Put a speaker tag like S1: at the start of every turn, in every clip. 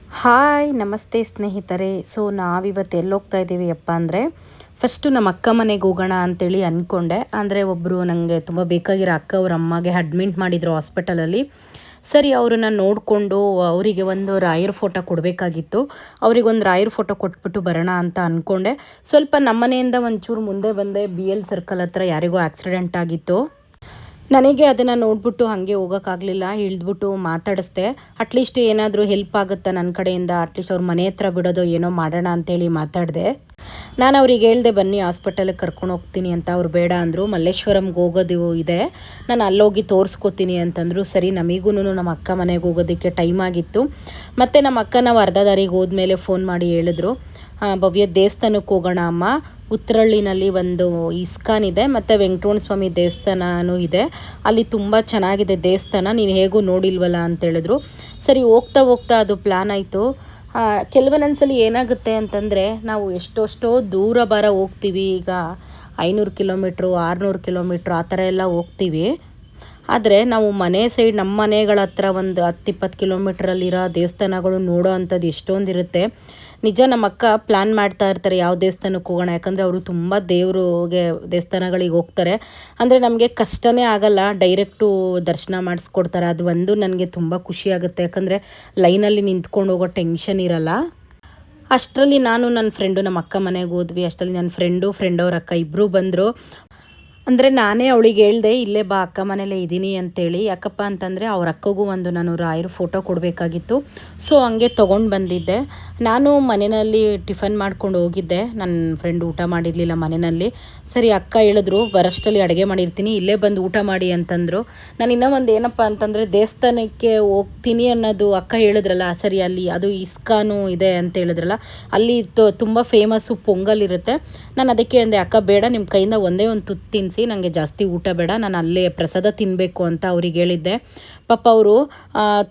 S1: Hi ನಮಸ್ತೆ ಸ್ನೇಹಿತರೆ. So ನಾವಿವತ್ತು ಎಲ್ಲಿ ಹೋಗ್ತಾ ಇದ್ದೀವಿ ಅಪ್ಪ ಅಂದರೆ ಫಸ್ಟು ನಮ್ಮ ಅಕ್ಕ ಮನೆಗೆ ಹೋಗೋಣ ಅಂತೇಳಿ ಅಂದ್ಕೊಂಡೆ. ಅಂದರೆ ಒಬ್ಬರು ನನಗೆ ತುಂಬ ಬೇಕಾಗಿರೋ ಅಕ್ಕ ಅವ್ರ ಅಮ್ಮಗೆ ಅಡ್ಮಿಟ್ ಮಾಡಿದರು ಹಾಸ್ಪಿಟಲಲ್ಲಿ. ಸರಿ ಅವರನ್ನು ನೋಡಿಕೊಂಡು ಅವರಿಗೆ ಒಂದು ರಾಯರ ಫೋಟೋ ಕೊಡಬೇಕಾಗಿತ್ತು. ಅವರಿಗೊಂದು ರಾಯರ ಫೋಟೋ ಕೊಟ್ಬಿಟ್ಟು ಬರೋಣ ಅಂತ ಅಂದ್ಕೊಂಡೆ. ಸ್ವಲ್ಪ ನಮ್ಮನೆಯಿಂದ ಒಂಚೂರು ಮುಂದೆ ಬಂದೆ, BL ಸರ್ಕಲ್ ಹತ್ರ ಯಾರಿಗೋ ಆಕ್ಸಿಡೆಂಟ್ ಆಗಿತ್ತು. ನನಗೆ ಅದನ್ನು ನೋಡ್ಬಿಟ್ಟು ಹಾಗೆ ಹೋಗೋಕ್ಕಾಗಲಿಲ್ಲ, ಇಳಿದ್ಬಿಟ್ಟು ಮಾತಾಡಿಸ್ದೆ. ಅಟ್ಲೀಸ್ಟ್ ಏನಾದರೂ ಹೆಲ್ಪ್ ಆಗುತ್ತಾ ನನ್ನ ಕಡೆಯಿಂದ, ಅಟ್ಲೀಸ್ಟ್ ಅವ್ರ ಮನೆ ಹತ್ರ ಬಿಡೋದು ಏನೋ ಮಾಡೋಣ ಅಂತೇಳಿ ಮಾತಾಡಿದೆ. ನಾನು ಅವ್ರಿಗೆ ಹೇಳ್ದೆ ಬನ್ನಿ ಹಾಸ್ಪಿಟಲಿಗೆ ಕರ್ಕೊಂಡು ಹೋಗ್ತೀನಿ ಅಂತ. ಅವ್ರು ಬೇಡ ಅಂದರು. ಮಲ್ಲೇಶ್ವರಂಗೆ ಹೋಗೋದು ಇದೆ, ನಾನು ಅಲ್ಲೋಗಿ ತೋರಿಸ್ಕೋತೀನಿ ಅಂತಂದರು. ಸರಿ, ನಮಗೂ ನಮ್ಮ ಅಕ್ಕ ಮನೆಗೆ ಹೋಗೋದಕ್ಕೆ ಟೈಮ್ ಆಗಿತ್ತು. ಮತ್ತು ನಮ್ಮ ಅಕ್ಕ ನಾವು ಅರ್ಧ ದಾರಿಗೆ ಹೋದ್ಮೇಲೆ ಫೋನ್ ಮಾಡಿ ಹೇಳಿದ್ರು, ಭವ್ಯ ದೇವಸ್ಥಾನಕ್ಕೆ ಹೋಗೋಣ ಅಮ್ಮ, ಉತ್ರಳ್ಳಿನಲ್ಲಿ ಒಂದು ಇಸ್ಕಾನ್ ಇದೆ ಮತ್ತು ವೆಂಕಟರಮಣ ಸ್ವಾಮಿ ದೇವಸ್ಥಾನವೂ ಇದೆ, ಅಲ್ಲಿ ತುಂಬ ಚೆನ್ನಾಗಿದೆ ದೇವಸ್ಥಾನ, ನೀನು ಹೇಗೂ ನೋಡಿಲ್ವಲ್ಲ ಅಂತೇಳಿದ್ರು. ಸರಿ, ಹೋಗ್ತಾ ಹೋಗ್ತಾ ಅದು ಪ್ಲ್ಯಾನ್ ಆಯಿತು. ಕೆಲವೊಂದೊಂದ್ಸಲಿ ಏನಾಗುತ್ತೆ ಅಂತಂದರೆ ನಾವು ಎಷ್ಟೋ ದೂರ ಹೋಗ್ತೀವಿ. ಈಗ 500 ಕಿಲೋಮೀಟ್ರು 600 ಕಿಲೋಮೀಟ್ರು ಆ ಥರ ಎಲ್ಲ ಹೋಗ್ತೀವಿ. ಆದರೆ ನಾವು ಮನೆ ಸೈಡ್ ನಮ್ಮ ಮನೆಗಳ ಹತ್ರ ಒಂದು 10-20 ಕಿಲೋಮೀಟ್ರಲ್ಲಿರೋ ದೇವಸ್ಥಾನಗಳು ನೋಡೋ ಅಂಥದ್ದು ಎಷ್ಟೊಂದಿರುತ್ತೆ. ನಿಜ ನಮ್ಮ ಅಕ್ಕ ಪ್ಲ್ಯಾನ್ ಮಾಡ್ತಾ ಇರ್ತಾರೆ ಯಾವ ದೇವಸ್ಥಾನಕ್ಕೆ ಹೋಗೋಣ, ಯಾಕಂದರೆ ಅವರು ತುಂಬ ದೇವಸ್ಥಾನಗಳಿಗೆ ಹೋಗ್ತಾರೆ. ಅಂದರೆ ನಮಗೆ ಕಷ್ಟನೇ ಆಗಲ್ಲ, ಡೈರೆಕ್ಟು ದರ್ಶನ ಮಾಡಿಸ್ಕೊಡ್ತಾರೆ. ಅದು ಒಂದು ನನಗೆ ತುಂಬ ಖುಷಿಯಾಗುತ್ತೆ, ಯಾಕಂದರೆ ಲೈನಲ್ಲಿ ನಿಂತ್ಕೊಂಡು ಹೋಗೋ ಟೆನ್ಷನ್ ಇರಲ್ಲ. ಅಷ್ಟರಲ್ಲಿ ನಾನು ನನ್ನ ಫ್ರೆಂಡು ನಮ್ಮ ಅಕ್ಕ ಮನೆಗೆ ಹೋದ್ವಿ. ಅಷ್ಟರಲ್ಲಿ ನನ್ನ ಫ್ರೆಂಡ್ ಅವ್ರ ಅಕ್ಕ ಇಬ್ಬರು ಬಂದರು. ಅಂದರೆ ನಾನೇ ಅವಳಿಗೆ ಹೇಳ್ದೆ, ಇಲ್ಲೇ ಬಾ ಅಕ್ಕ ಮನೇಲೇ ಇದ್ದೀನಿ ಅಂತೇಳಿ. ಯಾಕಪ್ಪ ಅಂತಂದರೆ ಅವ್ರ ಅಕ್ಕಗೂ ಒಂದು ನಾನು ರಾಯರ ಫೋಟೋ ಕೊಡಬೇಕಾಗಿತ್ತು. ಸೊ ಹಂಗೆ ತೊಗೊಂಡು ಬಂದಿದ್ದೆ. ನಾನು ಮನೆಯಲ್ಲಿ ಟಿಫನ್ ಮಾಡ್ಕೊಂಡು ಹೋಗಿದ್ದೆ, ನನ್ನ ಫ್ರೆಂಡ್ ಊಟ ಮಾಡಿರಲಿಲ್ಲ ಮನೆಯಲ್ಲಿ. ಸರಿ, ಅಕ್ಕ ಹೇಳಿದ್ರು ಬರೋಷ್ಟರಲ್ಲಿ ಅಡುಗೆ ಮಾಡಿರ್ತೀನಿ, ಇಲ್ಲೇ ಬಂದು ಊಟ ಮಾಡಿ ಅಂತಂದರು. ನಾನು ಇನ್ನೂ ಒಂದು ಏನಪ್ಪ ಅಂತಂದರೆ ದೇವಸ್ಥಾನಕ್ಕೆ ಹೋಗ್ತೀನಿ ಅನ್ನೋದು ಅಕ್ಕ ಹೇಳಿದ್ರಲ್ಲ, ಸರಿ ಅಲ್ಲಿ ಅದು ಇಸ್ಕಾನು ಇದೆ ಅಂತ ಹೇಳಿದ್ರಲ್ಲ, ಅಲ್ಲಿ ತುಂಬ ಫೇಮಸ್ಸು ಪೊಂಗಲ್ ಇರುತ್ತೆ. ನಾನು ಅದಕ್ಕೆ ಅಂದೆ, ಅಕ್ಕ ಬೇಡ, ನಿಮ್ಮ ಕೈಯಿಂದ ಒಂದೇ ಒಂದು ತುತ್ತು ತಿನ್ನಿಸಿ, ನನಗೆ ಜಾಸ್ತಿ ಊಟ ಬೇಡ, ನಾನು ಅಲ್ಲೇ ಪ್ರಸಾದ ತಿನ್ನಬೇಕು ಅಂತ ಅವ್ರಿಗೆ ಹೇಳಿದ್ದೆ. ಪಾಪ ಅವರು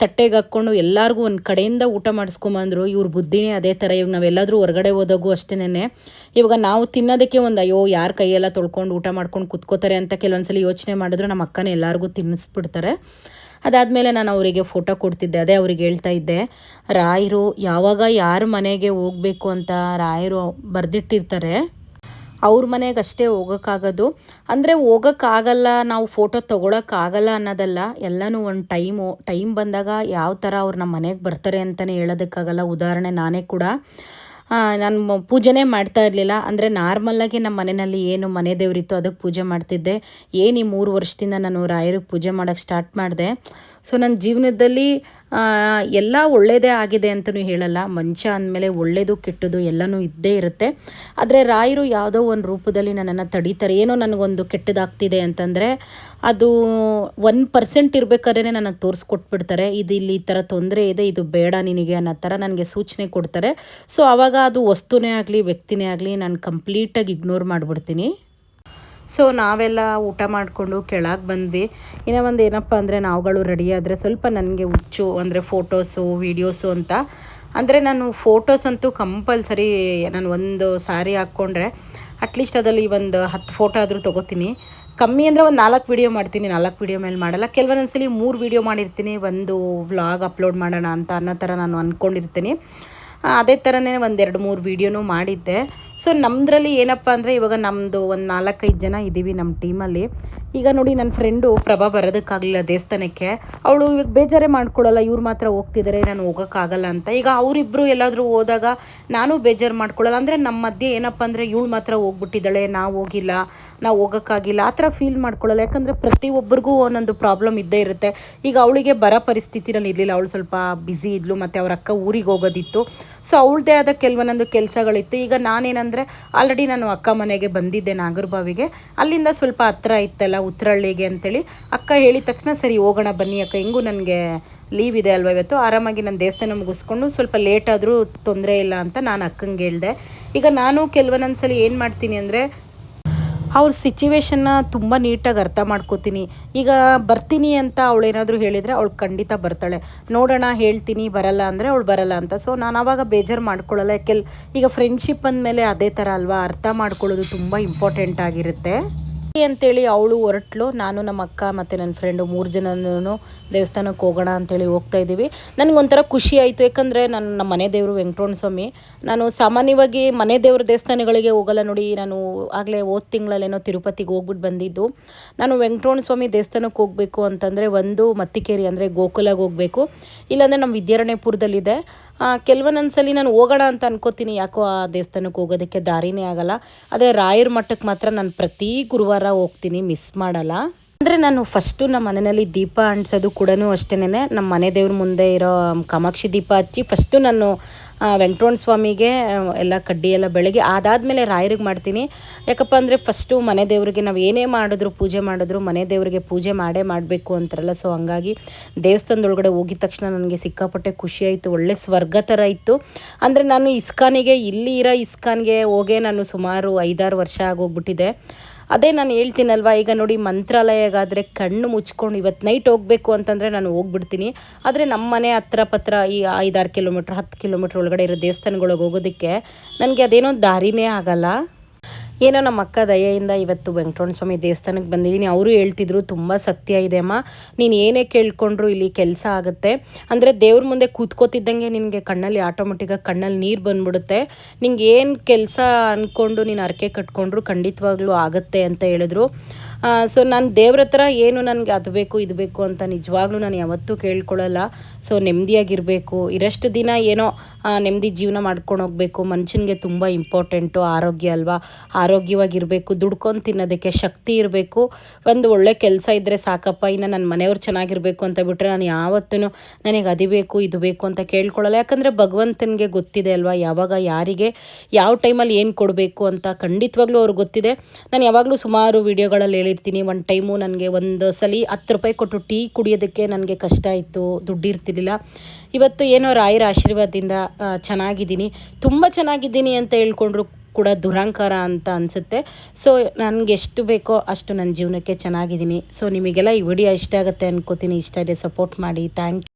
S1: ತಟ್ಟೆಗೆ ಹಾಕ್ಕೊಂಡು ಎಲ್ಲರಿಗೂ ಒಂದು ಕಡೆಯಿಂದ ಊಟ ಮಾಡಿಸ್ಕೊಂಬಂದರು. ಇವ್ರ ಬುದ್ಧಿನೇ ಅದೇ ಥರ. ಇವಾಗ ನಾವೆಲ್ಲಾದರೂ ಹೊರಗಡೆ ಹೋದಾಗೂ ಅಷ್ಟೇನೆ, ಇವಾಗ ನಾವು ತಿನ್ನೋದಕ್ಕೆ ಒಂದು ಅಯ್ಯೋ ಯಾರ ಕೈಯೆಲ್ಲ ತೊಳ್ಕೊಂಡು ಊಟ ಮಾಡ್ಕೊಂಡು ಕುತ್ಕೋತಾರೆ ಅಂತ ಕೆಲವೊಂದ್ಸಲಿ ಯೋಚನೆ ಮಾಡಿದ್ರು ನಮ್ಮ ಅಕ್ಕನೇ ಎಲ್ಲರಿಗೂ ತಿನ್ನಿಸ್ಬಿಡ್ತಾರೆ. ಅದಾದಮೇಲೆ ನಾನು ಅವರಿಗೆ ಫೋಟೋ ಕೊಡ್ತಿದ್ದೆ, ಅದೇ ಅವ್ರಿಗೆ ಹೇಳ್ತಾ ಇದ್ದೆ, ರಾಯರು ಯಾವಾಗ ಯಾರ ಮನೆಗೆ ಹೋಗಬೇಕು ಅಂತ ರಾಯರು ಬರೆದಿಟ್ಟಿರ್ತಾರೆ, ಅವ್ರ ಮನೆಗೆ ಅಷ್ಟೇ ಹೋಗೋಕ್ಕಾಗೋದು. ಅಂದರೆ ಹೋಗೋಕ್ಕಾಗಲ್ಲ, ನಾವು ಫೋಟೋ ತೊಗೊಳಕ್ಕಾಗಲ್ಲ ಅನ್ನೋದಲ್ಲ, ಎಲ್ಲನೂ ಒಂದು ಟೈಮ್ ಬಂದಾಗ ಯಾವ ಥರ ಅವ್ರು ನಮ್ಮ ಮನೆಗೆ ಬರ್ತಾರೆ ಅಂತಲೇ ಹೇಳೋದಕ್ಕಾಗಲ್ಲ. ಉದಾಹರಣೆ ನಾನೇ ಕೂಡ ನಾನು ಪೂಜೆನೇ ಮಾಡ್ತಾ ಇರಲಿಲ್ಲ. ಅಂದರೆ ನಾರ್ಮಲ್ಲಾಗಿ ನಮ್ಮ ಮನೆಯಲ್ಲಿ ಏನು ಮನೆ ದೇವರಿತ್ತು ಅದಕ್ಕೆ ಪೂಜೆ ಮಾಡ್ತಿದ್ದೆ. ಏನು ಈ 3 ವರ್ಷದಿಂದ ನಾನು ರಾಯರಿಗೆ ಪೂಜೆ ಮಾಡೋಕ್ಕೆ ಸ್ಟಾರ್ಟ್ ಮಾಡಿದೆ. ಸೊ ನನ್ನ ಜೀವನದಲ್ಲಿ ಎಲ್ಲ ಒಳ್ಳೆಯದೇ ಆಗಿದೆ ಅಂತಲೂ ಹೇಳಲ್ಲ. ಮನುಷ್ಯ ಅಂದಮೇಲೆ ಒಳ್ಳೆಯದು ಕೆಟ್ಟದ್ದು ಎಲ್ಲನೂ ಇದ್ದೇ ಇರುತ್ತೆ. ಆದರೆ ರಾಯರು ಯಾವುದೋ ಒಂದು ರೂಪದಲ್ಲಿ ನನ್ನನ್ನು ತಡೀತಾರೆ. ಏನೋ ನನಗೊಂದು ಕೆಟ್ಟದಾಗ್ತಿದೆ ಅಂತಂದರೆ ಅದು 1% ಇರಬೇಕಾದ್ರೆ ನನಗೆ ತೋರಿಸ್ಕೊಟ್ಬಿಡ್ತಾರೆ, ಇದು ಇಲ್ಲಿ ಈ ಥರ ತೊಂದರೆ ಇದೆ, ಇದು ಬೇಡ ನಿನಗೆ ಅನ್ನೋ ಥರ ನನಗೆ ಸೂಚನೆ ಕೊಡ್ತಾರೆ. ಸೊ ಆವಾಗ ಅದು ವಸ್ತುನೇ ಆಗಲಿ ವ್ಯಕ್ತಿನೇ ಆಗಲಿ ನಾನು ಕಂಪ್ಲೀಟಾಗಿ ಇಗ್ನೋರ್ ಮಾಡಿಬಿಡ್ತೀನಿ. ಸೊ ನಾವೆಲ್ಲ ಊಟ ಮಾಡಿಕೊಂಡು ಕೆಳಗೆ ಬಂದ್ವಿ. ಇನ್ನೂ ಒಂದು ಏನಪ್ಪ ಅಂದರೆ ನಾವುಗಳು ರೆಡಿ ಆದರೆ ಸ್ವಲ್ಪ ನನಗೆ ಹುಚ್ಚು, ಅಂದರೆ ಫೋಟೋಸು ವೀಡಿಯೋಸು ಅಂತ. ಅಂದರೆ ನಾನು ಫೋಟೋಸ್ ಅಂತೂ ಕಂಪಲ್ಸರಿ, ನಾನು ಒಂದು ಸಾರಿ ಹಾಕ್ಕೊಂಡ್ರೆ ಅಟ್ಲೀಸ್ಟ್ ಅದರಲ್ಲಿ ಒಂದು 10 ಫೋಟೋ ಆದರೂ ತೊಗೋತೀನಿ. ಕಮ್ಮಿ ಅಂದರೆ ಒಂದು 4 ವೀಡಿಯೋ ಮಾಡ್ತೀನಿ, 4 ವೀಡಿಯೋ ಮೇಲೆ ಮಾಡಲ್ಲ. ಕೆಲವೊಂದೊಂದ್ಸಲಿ 3 ವೀಡಿಯೋ ಮಾಡಿರ್ತೀನಿ, ಒಂದು ವ್ಲಾಗ್ ಅಪ್ಲೋಡ್ ಮಾಡೋಣ ಅಂತ ಅನ್ನೋ ಥರ ನಾನು ಅಂದ್ಕೊಂಡಿರ್ತೀನಿ. ಅದೇ ಥರನೇ ಒಂದು 2-3 ವೀಡಿಯೋನೂ ಮಾಡಿದ್ದೆ. ಸೊ ನಮ್ಮದ್ರಲ್ಲಿ ಏನಪ್ಪ ಅಂದರೆ ಇವಾಗ ನಮ್ಮದು ಒಂದು 4-5 ಜನ ಇದ್ದೀವಿ ನಮ್ಮ ಟೀಮಲ್ಲಿ. ಈಗ ನೋಡಿ, ನನ್ನ ಫ್ರೆಂಡು ಪ್ರಭಾ ಬರೋದಕ್ಕಾಗಲಿಲ್ಲ ದೇವಸ್ಥಾನಕ್ಕೆ. ಅವಳು ಇವಾಗ ಬೇಜಾರೇ ಮಾಡ್ಕೊಳ್ಳಲ್ಲ, ಇವ್ರು ಮಾತ್ರ ಹೋಗ್ತಿದ್ದಾರೆ ನಾನು ಹೋಗೋಕ್ಕಾಗಲ್ಲ ಅಂತ. ಈಗ ಅವರಿಬ್ಬರು ಎಲ್ಲಾದರೂ ಹೋದಾಗ ನಾನು ಬೇಜಾರು ಮಾಡ್ಕೊಳ್ಳಲ್ಲ. ಅಂದರೆ ನಮ್ಮ ಮಧ್ಯೆ ಏನಪ್ಪ ಅಂದರೆ ಇವಳು ಮಾತ್ರ ಹೋಗ್ಬಿಟ್ಟಿದ್ದಾಳೆ, ನಾವು ಹೋಗಿಲ್ಲ, ನಾವು ಹೋಗೋಕ್ಕಾಗಿಲ್ಲ ಆ ಥರ ಫೀಲ್ ಮಾಡ್ಕೊಳ್ಳಲ್ಲ. ಯಾಕಂದರೆ ಪ್ರತಿಯೊಬ್ಬರಿಗೂ ಒಂದೊಂದು ಪ್ರಾಬ್ಲಮ್ ಇದ್ದೇ ಇರುತ್ತೆ. ಈಗ ಅವಳಿಗೆ ಬರೋ ಪರಿಸ್ಥಿತಿನಲ್ಲಿ ಇರಲಿಲ್ಲ, ಅವಳು ಸ್ವಲ್ಪ ಬ್ಯುಸಿ ಇದ್ಲು, ಮತ್ತು ಅವ್ರ ಅಕ್ಕ ಊರಿಗೆ ಹೋಗೋದಿತ್ತು. ಸೊ ಅವಳದೇ ಆದ ಕೆಲವೊಂದೊಂದು ಕೆಲಸಗಳಿತ್ತು. ಈಗ ನಾನೇನಂದರೆ ಆಲ್ರೆಡಿ ನಾನು ಅಕ್ಕ ಮನೆಗೆ ಬಂದಿದ್ದೆ ನಾಗರಬಾವಿಗೆ, ಅಲ್ಲಿಂದ ಸ್ವಲ್ಪ ಹತ್ರ ಇತ್ತಲ್ಲ ಉತ್ರಳ್ಳಿಗೆ ಅಂತೇಳಿ. ಅಕ್ಕ ಹೇಳಿದ ತಕ್ಷಣ ಸರಿ ಹೋಗೋಣ ಬನ್ನಿ ಅಕ್ಕ, ಹೆಂಗೂ ನನಗೆ ಲೀವ್ ಇದೆ ಅಲ್ವ ಇವತ್ತು, ಆರಾಮಾಗಿ ನಾನು ದೇವಸ್ಥಾನ ಮುಗಿಸ್ಕೊಂಡು ಸ್ವಲ್ಪ ಲೇಟ್ ಆದರೂ ತೊಂದರೆ ಇಲ್ಲ ಅಂತ ನಾನು ಅಕ್ಕಂಗೆ ಹೇಳಿದೆ. ಈಗ ನಾನು ಕೆಲವೊಂದೊಂದ್ಸಲಿ ಏನು ಮಾಡ್ತೀನಿ ಅಂದರೆ ಅವ್ರ ಸಿಚುವೇಶನ್ನ ತುಂಬ ನೀಟಾಗಿ ಅರ್ಥ ಮಾಡ್ಕೋತೀನಿ. ಈಗ ಬರ್ತೀನಿ ಅಂತ ಅವಳೇನಾದರೂ ಹೇಳಿದರೆ ಅವಳು ಖಂಡಿತ ಬರ್ತಾಳೆ, ನೋಡೋಣ ಹೇಳ್ತೀನಿ ಬರಲ್ಲ ಅಂದರೆ ಅವಳು ಬರಲ್ಲ ಅಂತ. ಸೊ ನಾನು ಆವಾಗ ಬೇಜಾರು ಮಾಡ್ಕೊಳ್ಳಲ್ಲ. ಈಗ ಫ್ರೆಂಡ್ಶಿಪ್ ಅಂದಮೇಲೆ ಅದೇ ಥರ ಅಲ್ವಾ, ಅರ್ಥ ಮಾಡ್ಕೊಳ್ಳೋದು ತುಂಬ ಇಂಪಾರ್ಟೆಂಟ್ ಆಗಿರುತ್ತೆ. ಅಂತೇಳಿ ಅವಳು ಹೊರಟ್ಲು. ನಾನು ನಮ್ಮ ಅಕ್ಕ ಮತ್ತು ನನ್ನ ಫ್ರೆಂಡು 3 ಜನನೂ ದೇವಸ್ಥಾನಕ್ಕೆ ಹೋಗೋಣ ಅಂತೇಳಿ ಹೋಗ್ತಾ ಇದ್ದೀವಿ. ನನಗೊಂಥರ ಖುಷಿ ಆಯಿತು, ಯಾಕಂದರೆ ನಮ್ಮ ಮನೆ ದೇವರು ವೆಂಕಟರಮಣ ಸ್ವಾಮಿ. ನಾನು ಸಾಮಾನ್ಯವಾಗಿ ಮನೆ ದೇವ್ರ ದೇವಸ್ಥಾನಗಳಿಗೆ ಹೋಗಲ್ಲ ನೋಡಿ. ನಾನು ಆಗಲೇ ಹೋದ ತಿಂಗಳಲ್ಲೇನೋ ತಿರುಪತಿಗೆ ಹೋಗ್ಬಿಟ್ಟು ಬಂದಿದ್ದು. ನಾನು ವೆಂಕಟರಮಣ ಸ್ವಾಮಿ ದೇವಸ್ಥಾನಕ್ಕೆ ಹೋಗಬೇಕು ಅಂತಂದರೆ ಒಂದು ಮತ್ತಿಕೇರಿ ಅಂದರೆ ಗೋಕುಲಾಗೆ ಹೋಗಬೇಕು, ಇಲ್ಲಾಂದರೆ ನಮ್ಮ ವಿದ್ಯಾರಣ್ಯಪುರದಲ್ಲಿದೆ. ಕೆಲವೊಂದೊಂದ್ಸಲಿ ನಾನು ಹೋಗೋಣ ಅಂತ ಅನ್ಕೋತೀನಿ, ಯಾಕೋ ಆ ದೇವಸ್ಥಾನಕ್ಕೆ ಹೋಗೋದಕ್ಕೆ ದಾರಿನೇ ಆಗಲ್ಲ. ಆದರೆ ರಾಯರ ಮಠಕ್ಕೆ ಮಾತ್ರ ನಾನು ಪ್ರತಿ ಗುರುವಾರ ಹೋಗ್ತೀನಿ, ಮಿಸ್ ಮಾಡಲ್ಲ. ಅಂದರೆ ನಾನು ಫಸ್ಟು ನಮ್ಮ ಮನೆಯಲ್ಲಿ ದೀಪ ಅಂಟಿಸೋದು ಕೂಡ ಅಷ್ಟೇನೆ, ನಮ್ಮ ಮನೆ ದೇವ್ರ ಮುಂದೆ ಇರೋ ಕಾಮಾಕ್ಷಿ ದೀಪ ಹಚ್ಚಿ ಫಸ್ಟು ನಾನು ವೆಂಕಟರಮಣ ಸ್ವಾಮಿಗೆ ಎಲ್ಲ ಕಡ್ಡಿ ಎಲ್ಲ ಬೆಳಗ್ಗೆ, ಅದಾದಮೇಲೆ ರಾಯರಿಗೆ ಮಾಡ್ತೀನಿ. ಯಾಕಪ್ಪ ಅಂದರೆ ಫಸ್ಟು ಮನೆ ದೇವರಿಗೆ ನಾವು ಏನೇ ಮಾಡಿದ್ರು ಪೂಜೆ ಮಾಡಿದ್ರು ಮನೆ ದೇವರಿಗೆ ಪೂಜೆ ಮಾಡಬೇಕು ಅಂತಾರಲ್ಲ. ಸೊ ಹಂಗಾಗಿ ದೇವಸ್ಥಾನದೊಳಗಡೆ ಹೋಗಿದ ತಕ್ಷಣ ನನಗೆ ಸಿಕ್ಕಾಪಟ್ಟೆ ಖುಷಿ ಆಯಿತು, ಒಳ್ಳೆ ಸ್ವರ್ಗ ಥರ ಇತ್ತು. ಅಂದರೆ ನಾನು ಇಸ್ಕಾನಿಗೆ, ಇಲ್ಲಿ ಇರೋ ಇಸ್ಕಾನ್ಗೆ ಹೋಗೇ ನಾನು ಸುಮಾರು 5-6 ವರ್ಷ ಆಗೋಗ್ಬಿಟ್ಟಿದೆ. ಅದೇ ನಾನು ಹೇಳ್ತೀನಲ್ವ, ಈಗ ನೋಡಿ ಮಂತ್ರಾಲಯಗಾದರೆ ಕಣ್ಣು ಮುಚ್ಕೊಂಡು ಇವತ್ತು ನೈಟ್ ಹೋಗಬೇಕು ಅಂತಂದರೆ ನಾನು ಹೋಗ್ಬಿಡ್ತೀನಿ. ಆದರೆ ನಮ್ಮ ಮನೆ ಹತ್ರ ಪತ್ರ ಈ 5-6 ಕಿಲೋಮೀಟ್ರ್ 10 ಕಿಲೋಮೀಟ್ರ್ ಒಳಗಡೆ ಇರೋ ದೇವಸ್ಥಾನಗಳಿಗೆ ಹೋಗೋದಕ್ಕೆ ನನಗೆ ಅದೇನೋ ದಾರಿನೇ ಆಗಲ್ಲ. ಏನೋ ನಮ್ಮ ಅಕ್ಕ ದಯೆಯಿಂದ ಇವತ್ತು ವೆಂಕಟರಮಣ ಸ್ವಾಮಿ ದೇವಸ್ಥಾನಕ್ಕೆ ಬಂದಿದ್ದೀನಿ. ಅವರು ಹೇಳ್ತಿದ್ರು ತುಂಬ ಸತ್ಯ ಇದೆ ಅಮ್ಮ, ನೀನು ಏನೇ ಕೇಳ್ಕೊಂಡ್ರು ಇಲ್ಲಿ ಕೆಲಸ ಆಗುತ್ತೆ. ಅಂದರೆ ದೇವ್ರ ಮುಂದೆ ಕೂತ್ಕೋತಿದ್ದಂಗೆ ನಿನಗೆ ಕಣ್ಣಲ್ಲಿ ಆಟೋಮೆಟಿಕಾಗಿ ಕಣ್ಣಲ್ಲಿ ನೀರು ಬಂದ್ಬಿಡುತ್ತೆ. ನಿಂಗೆ ಏನು ಕೆಲಸ ಅಂದ್ಕೊಂಡು ನೀನು ಹರಕೆ ಕಟ್ಕೊಂಡ್ರು ಖಂಡಿತವಾಗ್ಲೂ ಆಗುತ್ತೆ ಅಂತ ಹೇಳಿದ್ರು. ಸೊ ನಾನು ದೇವ್ರ ಹತ್ರ ಏನು ನನಗೆ ಅದು ಬೇಕು ಇದು ಬೇಕು ಅಂತ ನಿಜವಾಗ್ಲೂ ನಾನು ಯಾವತ್ತೂ ಕೇಳ್ಕೊಳ್ಳಲ್ಲ. ಸೊ ನೆಮ್ಮದಿಯಾಗಿರಬೇಕು, ಇರಷ್ಟು ದಿನ ಏನೋ ನೆಮ್ಮದಿ ಜೀವನ ಮಾಡ್ಕೊಂಡು ಹೋಗಬೇಕು. ಮನುಷ್ಯನಿಗೆ ತುಂಬ ಇಂಪಾರ್ಟೆಂಟು ಆರೋಗ್ಯ ಅಲ್ವಾ. ಆರೋಗ್ಯವಾಗಿರಬೇಕು, ದುಡ್ಕೊಂಡು ತಿನ್ನೋದಕ್ಕೆ ಶಕ್ತಿ ಇರಬೇಕು, ಒಂದು ಒಳ್ಳೆ ಕೆಲಸ ಇದ್ದರೆ ಸಾಕಪ್ಪ. ಇನ್ನು ನನ್ನ ಮನೆಯವ್ರು ಚೆನ್ನಾಗಿರಬೇಕು ಅಂತ ಬಿಟ್ಟರೆ ನಾನು ಯಾವತ್ತೂ ನನಗೆ ಅದು ಬೇಕು ಇದು ಬೇಕು ಅಂತ ಕೇಳ್ಕೊಳ್ಳಲ್ಲ. ಯಾಕಂದರೆ ಭಗವಂತನಿಗೆ ಗೊತ್ತಿದೆ ಅಲ್ವಾ, ಯಾವಾಗ ಯಾರಿಗೆ ಯಾವ ಟೈಮಲ್ಲಿ ಏನು ಕೊಡಬೇಕು ಅಂತ ಖಂಡಿತವಾಗ್ಲೂ ಅವ್ರಿಗೆ ಗೊತ್ತಿದೆ. ನಾನು ಯಾವಾಗಲೂ ಸುಮಾರು ವೀಡಿಯೋಗಳಲ್ಲಿ ಹೇಳಿರ್ತೀನಿ, ಒಂದು ಟೈಮು ನನಗೆ ಒಂದು ಸಲ 10 ರೂಪಾಯಿ ಕೊಟ್ಟು ಟೀ ಕುಡಿಯೋದಕ್ಕೆ ನನಗೆ ಕಷ್ಟ ಇತ್ತು, ದುಡ್ಡಿರ್ತಿರ್ಲಿಲ್ಲ. ಇವತ್ತು ಏನೋ ರಾಯರ ಆಶೀರ್ವಾದದಿಂದ ಚೆನ್ನಾಗಿದ್ದೀನಿ, ತುಂಬ ಚೆನ್ನಾಗಿದ್ದೀನಿ ಅಂತ ಹೇಳ್ಕೊಂಡ್ರು ಕೂಡ ದುರಹಂಕಾರ ಅಂತ ಅನಿಸುತ್ತೆ. ಸೊ ನನಗೆ ಎಷ್ಟು ಬೇಕೋ ಅಷ್ಟು ನನ್ನ ಜೀವನಕ್ಕೆ ಚೆನ್ನಾಗಿದ್ದೀನಿ. ಸೊ ನಿಮಗೆಲ್ಲ ಈ ವಿಡಿಯೋ ಇಷ್ಟ ಆಗುತ್ತೆ ಅನ್ಕೋತೀನಿ. ಇಷ್ಟ ಇದೆ ಸಪೋರ್ಟ್ ಮಾಡಿ. Thank you.